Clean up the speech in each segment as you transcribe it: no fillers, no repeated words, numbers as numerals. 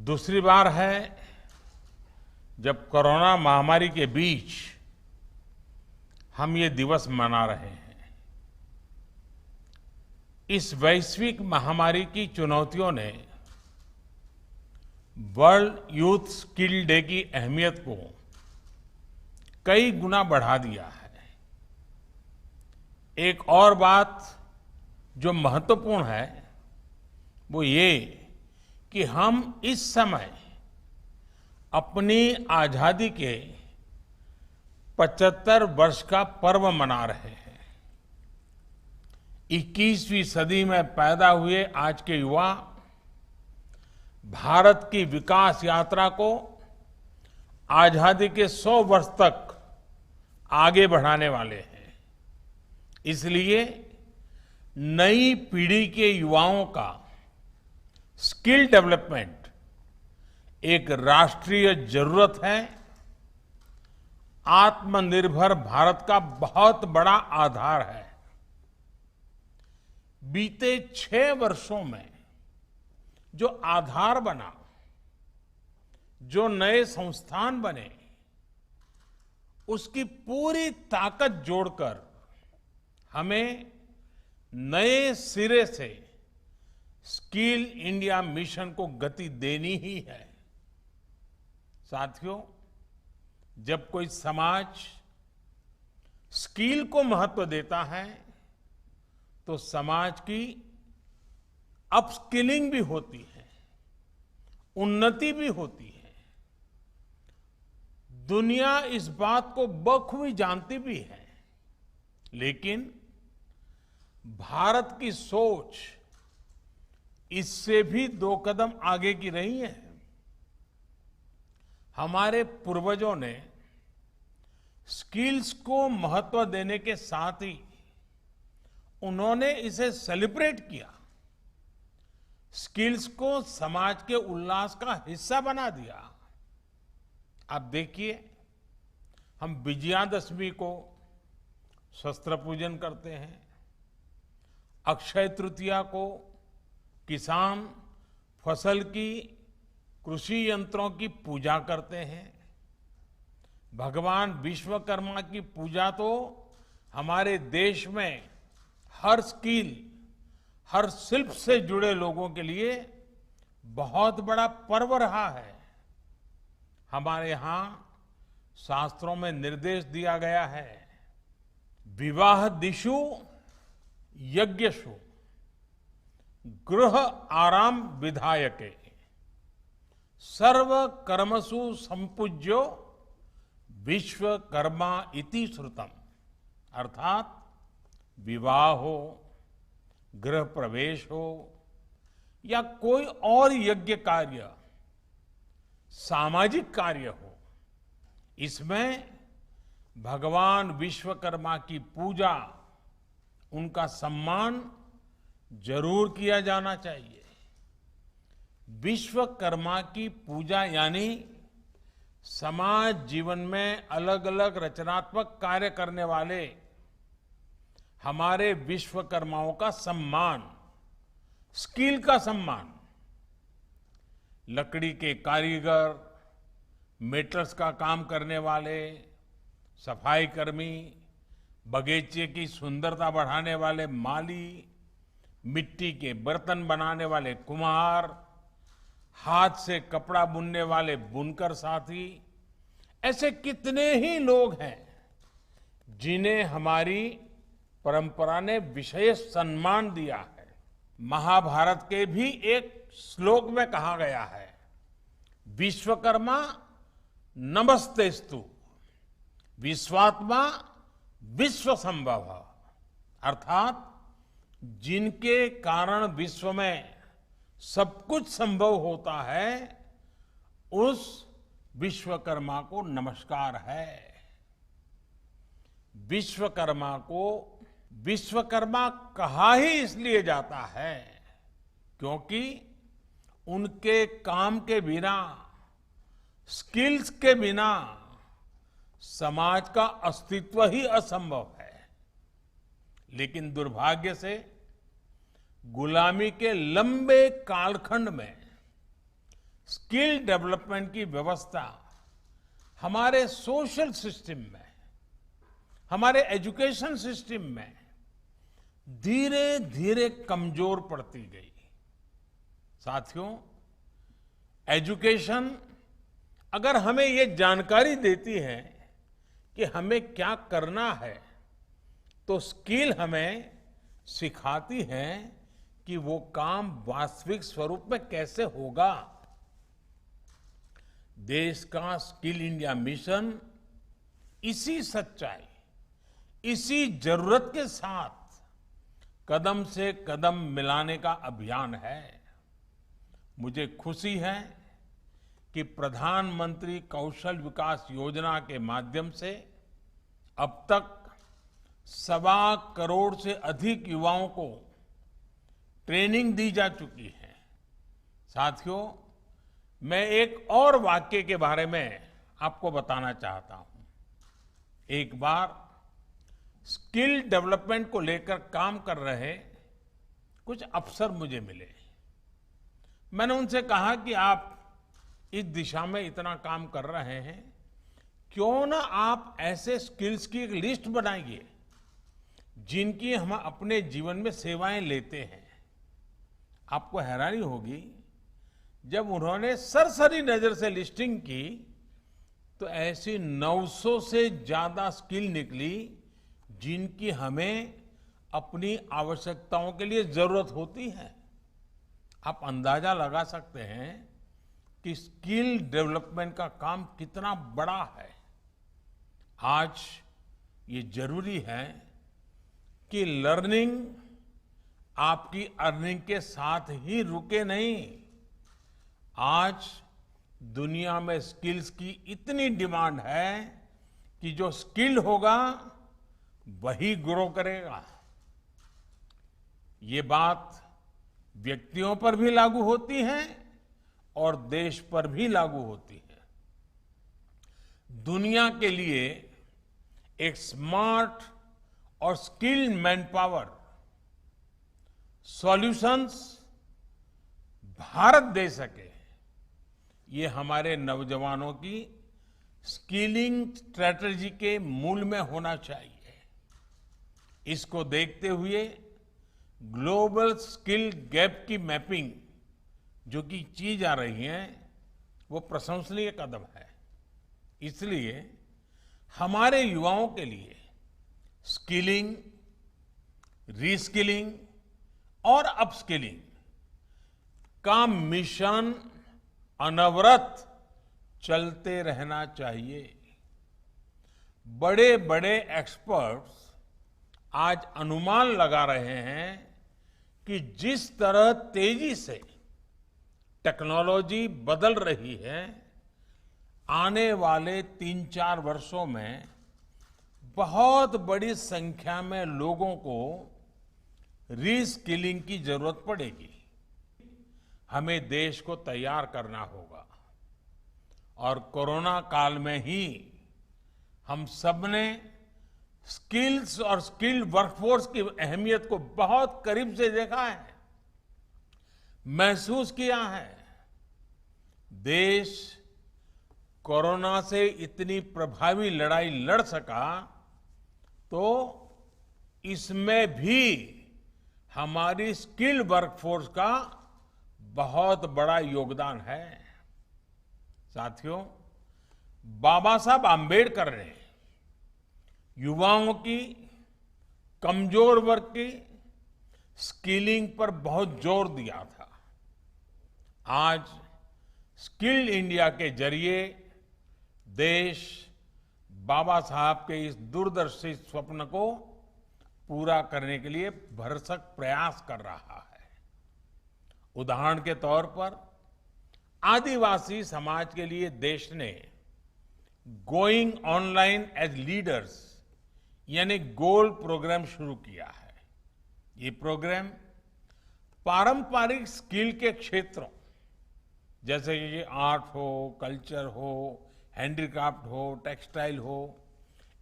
दूसरी बार है जब कोरोना महामारी के बीच हम ये दिवस मना रहे हैं। इस वैश्विक महामारी की चुनौतियों ने वर्ल्ड यूथ स्किल डे की अहमियत को कई गुना बढ़ा दिया है। एक और बात जो महत्वपूर्ण है वो ये कि हम इस समय अपनी आजादी के 75 वर्ष का पर्व मना रहे हैं। 21वीं सदी में पैदा हुए आज के युवा भारत की विकास यात्रा को आजादी के 100 वर्ष तक आगे बढ़ाने वाले हैं। इसलिए नई पीढ़ी के युवाओं का स्किल डेवलपमेंट एक राष्ट्रीय जरूरत है। आत्मनिर्भर भारत का बहुत बड़ा आधार है। बीते 6 वर्षों में जो आधार बना, जो नए संस्थान बने, उसकी पूरी ताकत जोड़कर हमें नए सिरे से स्किल इंडिया मिशन को गति देनी ही है। साथियों, जब कोई समाज स्किल को महत्व देता है तो समाज की अपस्किलिंग भी होती है, उन्नति भी होती है। दुनिया इस बात को बखूबी जानती भी है, लेकिन भारत की सोच इससे भी 2 कदम आगे की रही है। हमारे पूर्वजों ने स्किल्स को महत्व देने के साथ ही उन्होंने इसे सेलिब्रेट किया, स्किल्स को समाज के उल्लास का हिस्सा बना दिया। आप देखिए, हम विजयादशमी को शस्त्र पूजन करते हैं, अक्षय तृतीया को किसान फसल की कृषि यंत्रों की पूजा करते हैं, भगवान विश्वकर्मा की पूजा तो हमारे देश में हर स्किल, हर शिल्प से जुड़े लोगों के लिए बहुत बड़ा पर्व रहा है। हमारे यहां शास्त्रों में निर्देश दिया गया है, विवाह दिशु यज्ञशु गृह आराम विधायके सर्व कर्मसु संपूज्यो विश्वकर्मा इति श्रुतम। अर्थात विवाह हो, गृह प्रवेश हो या कोई और यज्ञ कार्य, सामाजिक कार्य हो, इसमें भगवान विश्वकर्मा की पूजा, उनका सम्मान जरूर किया जाना चाहिए। विश्वकर्मा की पूजा यानी समाज जीवन में अलग अलग रचनात्मक कार्य करने वाले हमारे विश्वकर्माओं का सम्मान, स्किल का सम्मान। लकड़ी के कारीगर, मेटल्स का काम करने वाले, सफाई कर्मी, बगीचे की सुंदरता बढ़ाने वाले माली, मिट्टी के बर्तन बनाने वाले कुम्हार, हाथ से कपड़ा बुनने वाले बुनकर साथी, ऐसे कितने ही लोग हैं जिन्हें हमारी परंपरा ने विशेष सम्मान दिया है। महाभारत के भी एक श्लोक में कहा गया है, विश्वकर्मा नमस्तेस्तु विश्वात्मा विश्व संभव। अर्थात जिनके कारण विश्व में सब कुछ संभव होता है, उस विश्वकर्मा को नमस्कार है। विश्वकर्मा को विश्वकर्मा कहा ही इसलिए जाता है क्योंकि उनके काम के बिना, स्किल्स के बिना समाज का अस्तित्व ही असंभव है। लेकिन दुर्भाग्य से गुलामी के लंबे कालखंड में स्किल डेवलपमेंट की व्यवस्था हमारे सोशल सिस्टम में, हमारे एजुकेशन सिस्टम में धीरे धीरे कमजोर पड़ती गई। साथियों, एजुकेशन अगर हमें ये जानकारी देती है कि हमें क्या करना है, तो स्किल हमें सिखाती है कि वो काम वास्तविक स्वरूप में कैसे होगा। देश का स्किल इंडिया मिशन इसी सच्चाई, इसी जरूरत के साथ कदम से कदम मिलाने का अभियान है। मुझे खुशी है कि प्रधानमंत्री कौशल विकास योजना के माध्यम से अब तक 1.25 करोड़ से अधिक युवाओं को ट्रेनिंग दी जा चुकी है। साथियों, मैं एक और वाक्य के बारे में आपको बताना चाहता हूं। एक बार स्किल डेवलपमेंट को लेकर काम कर रहे कुछ अफसर मुझे मिले। मैंने उनसे कहा कि आप इस दिशा में इतना काम कर रहे हैं, क्यों ना आप ऐसे स्किल्स की एक लिस्ट बनाइए जिनकी हम अपने जीवन में सेवाएं लेते हैं। आपको हैरानी होगी, जब उन्होंने सरसरी नजर से लिस्टिंग की तो ऐसी 900 से ज्यादा स्किल निकली जिनकी हमें अपनी आवश्यकताओं के लिए जरूरत होती है। आप अंदाजा लगा सकते हैं कि स्किल डेवलपमेंट का काम कितना बड़ा है। आज ये जरूरी है कि लर्निंग आपकी अर्निंग के साथ ही रुके नहीं। आज दुनिया में स्किल्स की इतनी डिमांड है कि जो स्किल होगा वही ग्रो करेगा। ये बात व्यक्तियों पर भी लागू होती है और देश पर भी लागू होती है। दुनिया के लिए एक स्मार्ट और skilled manpower solutions Bharat दे सके, ये हमारे नौजवानों की स्किलिंग स्ट्रेटजी के मूल में होना चाहिए। इसको देखते हुए ग्लोबल स्किल गैप की मैपिंग जो कि की जा रही है, वो प्रशंसनीय कदम है। इसलिए हमारे युवाओं के लिए स्किलिंग, रीस्किलिंग और अपस्किलिंग का मिशन अनवरत चलते रहना चाहिए। बड़े बड़े एक्सपर्ट्स आज अनुमान लगा रहे हैं कि जिस तरह तेजी से टेक्नोलॉजी बदल रही है, आने वाले 3-4 वर्षों में बहुत बड़ी संख्या में लोगों को रीस्किलिंग की जरूरत पड़ेगी। हमें देश को तैयार करना होगा और कोरोना काल में ही हम सबने स्किल्स और स्किल्ड वर्कफोर्स की अहमियत को बहुत करीब से देखा है, महसूस किया है। देश कोरोना से इतनी प्रभावी लड़ाई लड़ सका तो इसमें भी हमारी स्किल्ड वर्कफोर्स का बहुत बड़ा योगदान है। साथियों, बाबा साहब आंबेडकर ने युवाओं की, कमजोर वर्ग की स्किलिंग पर बहुत जोर दिया था। आज स्किल्ड इंडिया के जरिए देश बाबा साहब के इस दूरदर्शी स्वप्न को पूरा करने के लिए भरसक प्रयास कर रहा है। उदाहरण के तौर पर आदिवासी समाज के लिए देश ने गोइंग ऑनलाइन एज लीडर्स यानी गोल प्रोग्राम शुरू किया है। ये प्रोग्राम पारंपरिक स्किल के क्षेत्रों जैसे कि आर्ट हो, कल्चर हो, हैंडीक्राफ्ट हो, टेक्सटाइल हो,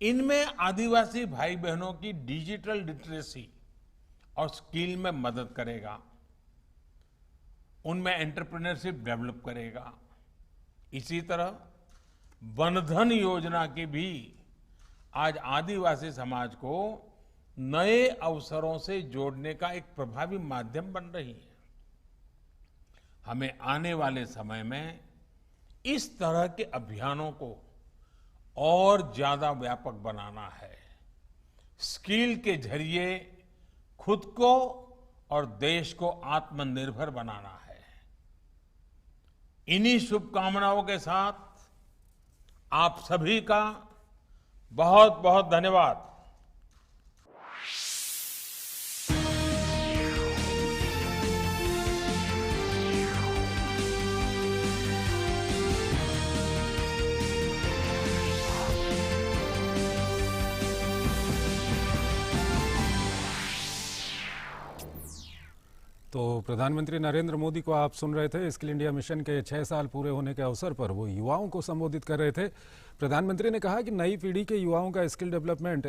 इनमें आदिवासी भाई बहनों की डिजिटल लिटरेसी और स्किल में मदद करेगा। उनमें एंटरप्रेन्योरशिप डेवलप करेगा। इसी तरह वनधन योजना की भी आज आदिवासी समाज को नए अवसरों से जोड़ने का एक प्रभावी माध्यम बन रही है। हमें आने वाले समय में इस तरह के अभियानों को और ज्यादा व्यापक बनाना है। स्किल के जरिए खुद को और देश को आत्मनिर्भर बनाना है। इन्हीं शुभकामनाओं के साथ आप सभी का बहुत बहुत धन्यवाद। तो प्रधानमंत्री नरेंद्र मोदी को आप सुन रहे थे। स्किल इंडिया मिशन के 6 साल पूरे होने के अवसर पर वो युवाओं को संबोधित कर रहे थे। प्रधानमंत्री ने कहा कि नई पीढ़ी के युवाओं का स्किल डेवलपमेंट